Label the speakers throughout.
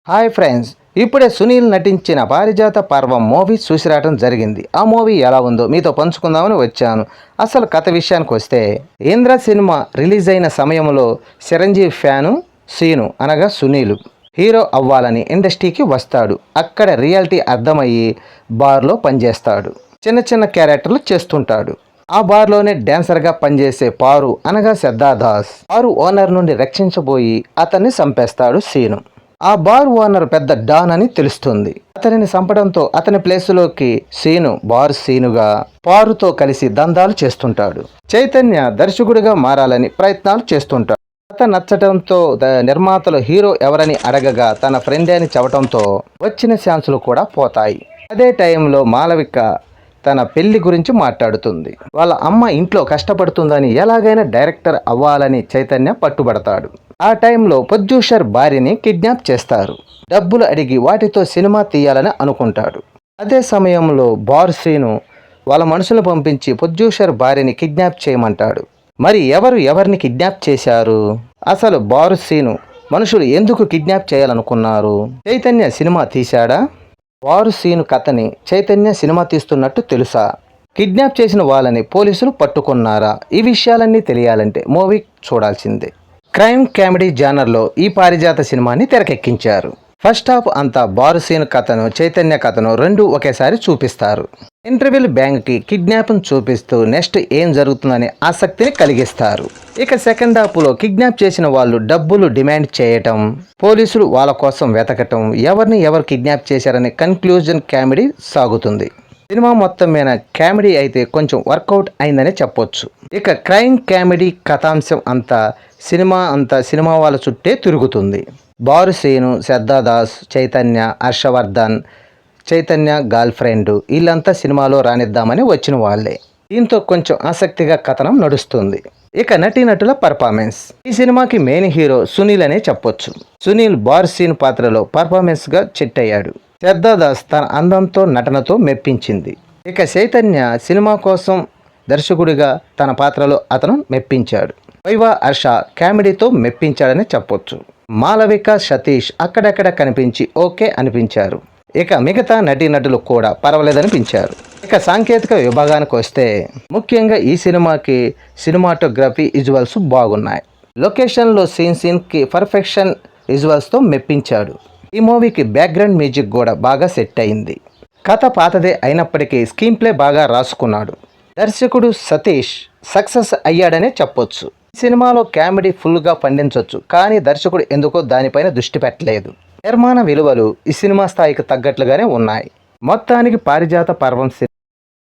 Speaker 1: Hi friends, ఇప్పుడే సునీల్ నటించిన పారిజాత పర్వం మూవీ చూసి రావడం జరిగింది. ఆ మూవీ ఎలా ఉందో మీతో పంచుకుందామని వచ్చాను. అసలు కథ విషయానికి వస్తే, ఇంద్ర సినిమా రిలీజ్ అయిన సమయంలో చిరంజీవి ఫ్యాను సీను అనగా సునీల్ హీరో అవ్వాలని ఇండస్ట్రీకి వస్తాడు. అక్కడ రియాలిటీ అర్థమయ్యి బార్లో పనిచేస్తాడు. చిన్న చిన్న క్యారెక్టర్లు చేస్తుంటాడు. ఆ బార్లోనే డాన్సర్గా పనిచేసే పారు అనగా శ్రద్ధాదాస్ పారు ఓనర్ నుండి రక్షించబోయి అతన్ని చంపేస్తాడు సీను. ఆ బార్ ఓనర్ పెద్ద డాన్ అని తెలుస్తుంది. అతనిని చంపడంతో అతని ప్లేసులోకి బార్ సీనుగా పారుతో కలిసి దందాలు చేస్తుంటాడు. చైతన్య దర్శకుడిగా మారాలని ప్రయత్నాలు చేస్తుంటాడు. కథ నచ్చడంతో నిర్మాతలు హీరో ఎవరని అడగగా తన ఫ్రెండే అని చెప్పడంతో వచ్చిన ఛాన్సులు కూడా పోతాయి. అదే టైంలో మాలవిక తన పెళ్లి గురించి మాట్లాడుతుంది. వాళ్ళ అమ్మ ఇంట్లో కష్టపడుతుందని ఎలాగైనా డైరెక్టర్ అవ్వాలని చైతన్య పట్టుబడతాడు. ఆ టైంలో ప్రొడ్యూసర్ భార్యని కిడ్నాప్ చేస్తారు. డబ్బులు అడిగి వాటితో సినిమా తీయాలని అనుకుంటాడు. అదే సమయంలో బార్ సీను వాళ్ళ మనుషులను పంపించి ప్రొడ్యూసర్ భార్యని కిడ్నాప్ చేయమంటాడు. మరి ఎవరిని కిడ్నాప్ చేశారు? అసలు బార్ సీను మనుషులు ఎందుకు కిడ్నాప్ చేయాలనుకున్నారు? చైతన్య సినిమా తీశాడా? బారు సీను కథని చైతన్య సినిమా తీస్తున్నట్టు తెలుసా? కిడ్నాప్ చేసిన వాళ్ళని పోలీసులు పట్టుకున్నారా? ఈ విషయాలన్నీ తెలియాలంటే మూవీ చూడాల్సిందే. క్రైమ్ కామెడీ జానర్లో ఈ పారిజాత సినిమాని తెరకెక్కించారు. ఫస్ట్ హాఫ్ అంతా బారు సీను కథను చైతన్య కథను రెండు ఒకేసారి చూపిస్తారు. ఇంటర్వెల్ బ్యాంక్కి కిడ్నాప్ను చూపిస్తూ నెక్స్ట్ ఏం జరుగుతుందనే ఆసక్తిని కలిగిస్తారు. ఇక సెకండ్ హాఫ్లో కిడ్నాప్ చేసిన వాళ్ళు డబ్బులు డిమాండ్ చేయటం, పోలీసులు వాళ్ళ కోసం వెతకటం, ఎవరు కిడ్నాప్ చేశారనే కన్క్లూజన్ కామెడీ సాగుతుంది. సినిమా మొత్తం మీద కామెడీ అయితే కొంచెం వర్కౌట్ అయిందనే చెప్పొచ్చు. ఇక క్రైమ్ కామెడీ కథాంశం అంతా సినిమా వాళ్ళ చుట్టే తిరుగుతుంది. Bar scene, Shraddha Das, Chaitanya, Harshavardhan, Chaitanya girlfriend వీళ్ళంతా సినిమాలో రానిద్దామని వచ్చిన వాళ్ళే. దీంతో కొంచెం ఆసక్తిగా కథనం నడుస్తుంది. ఇక నటీనటుల పర్ఫార్మెన్స్. ఈ సినిమాకి మెయిన్ హీరో సునీల్ అనే చెప్పొచ్చు. సునీల్ బార్ సీన్ పాత్రలో పర్ఫార్మెన్స్గా సెట్ అయ్యాడు. శ్రద్ధాదాస్ తన అందంతో నటనతో మెప్పించింది. ఇక చైతన్య సినిమా కోసం దర్శకుడిగా తన పాత్రలో అతను మెప్పించాడు. వైవా హర్ష కామెడీతో మెప్పించాడని చెప్పొచ్చు. మాలవిక, సతీష్ అక్కడక్కడ కనిపించి ఓకే అనిపించారు. ఇక మిగతా నటీనటులు కూడా పర్వాలేదనిపించారు. ఇక సాంకేతిక విభాగానికి వస్తే ముఖ్యంగా ఈ సినిమాకి సినిమాటోగ్రఫీ విజువల్స్ బాగున్నాయి. లొకేషన్లో సీన్కి పర్ఫెక్షన్ విజువల్స్తో మెప్పించాడు. ఈ మూవీకి బ్యాక్గ్రౌండ్ మ్యూజిక్ కూడా బాగా సెట్ అయింది. కథ పాతదే అయినప్పటికీ స్క్రీన్ ప్లే బాగా రాసుకున్నాడు. దర్శకుడు సతీష్ సక్సెస్ అయ్యాడనే చెప్పొచ్చు. ఈ సినిమాలో కామెడీ ఫుల్గా పండించవచ్చు, కానీ దర్శకుడు ఎందుకో దానిపైన దృష్టి పెట్టలేదు. నిర్మాణ విలువలు ఈ సినిమా స్థాయికి తగ్గట్లుగానే ఉన్నాయి. మొత్తానికి పారిజాత పర్వం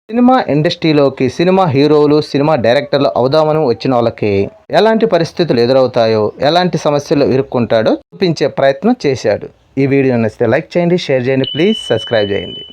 Speaker 1: సినిమా ఇండస్ట్రీలోకి సినిమా హీరోలు, సినిమా డైరెక్టర్లు అవుదామని వచ్చిన వాళ్ళకి ఎలాంటి పరిస్థితులు ఎదురవుతాయో, ఎలాంటి సమస్యలు ఇరుక్కుంటాడో చూపించే ప్రయత్నం చేశాడు. ఈ వీడియో నచ్చితే లైక్ చేయండి, షేర్ చేయండి, ప్లీజ్ సబ్స్క్రైబ్ చేయండి.